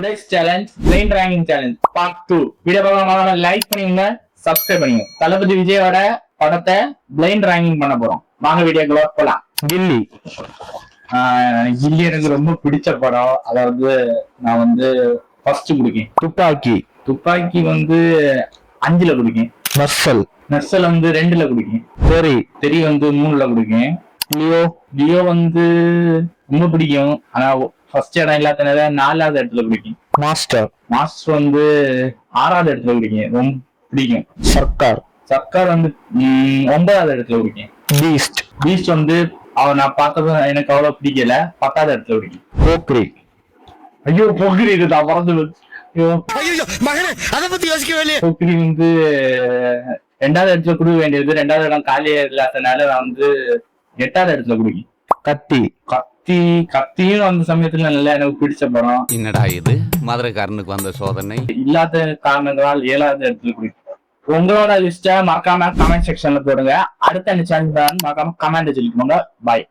Today's challenge plain ranking challenge part 2. Video பார்க்க like பண்ணிருங்க, subscribe பண்ணுங்க. தளபதி விஜயோட படத்தை பிளைன் ரேங்கிங் பண்ண போறோம். வாங்க வீடியோக்குள்ள போலாம். கில்லி கில்லி எனக்கு ரொம்ப பிடிச்ச படம். அதாவது நான் வந்து ஃபர்ஸ்ட் குடிக்கேன். துப்பாக்கி வந்து 5ல குடிக்கேன். நர்சல் வந்து 2ல குடிக்கேன். தெரி வந்து 3ல குடிக்கேன். லியோ வந்து ரொம்ப பிடிக்கும். ஆனா ஃபர்ஸ்ட் இடம் இல்லாதனால 4வது இடத்துல பிடிக்கும். மாஸ்டர் வந்து 6வது இடத்துல பிடிக்கும், ரொம்ப பிடிக்கும். சர்க்கார் வந்து 9வது இடத்துல பிடிக்கும். பீஸ்ட் வந்து நான் பார்த்தது எனக்கு அவ்வளவு பிடிக்கல, 10வது இடத்துல பிடிக்கும். ஐயோ பொக்ரி இருக்குதா பறந்து பொக்ரி வந்து 2வது இடத்துல குடுக்க வேண்டியது. 2வது இடம் காலியா இல்லாதனால நான் வந்து 8வது இடத்துல குடிக்கும். கத்தியும் அந்த சமயத்துல நல்லா எனக்கு பிடிச்ச படம். என்னடா இது மதுரைக்காரனுக்கு வந்த சோதனை. இல்லாத காரணங்களால் 7வது இடத்துல குடிக்கும். உங்களோட லிஸ்ட மறக்காம கமெண்ட் செக்ஷன்ல போடுங்க. அடுத்த சேனல் மறக்காம கமெண்ட் சொல்லிக்கோங்க. பாய்.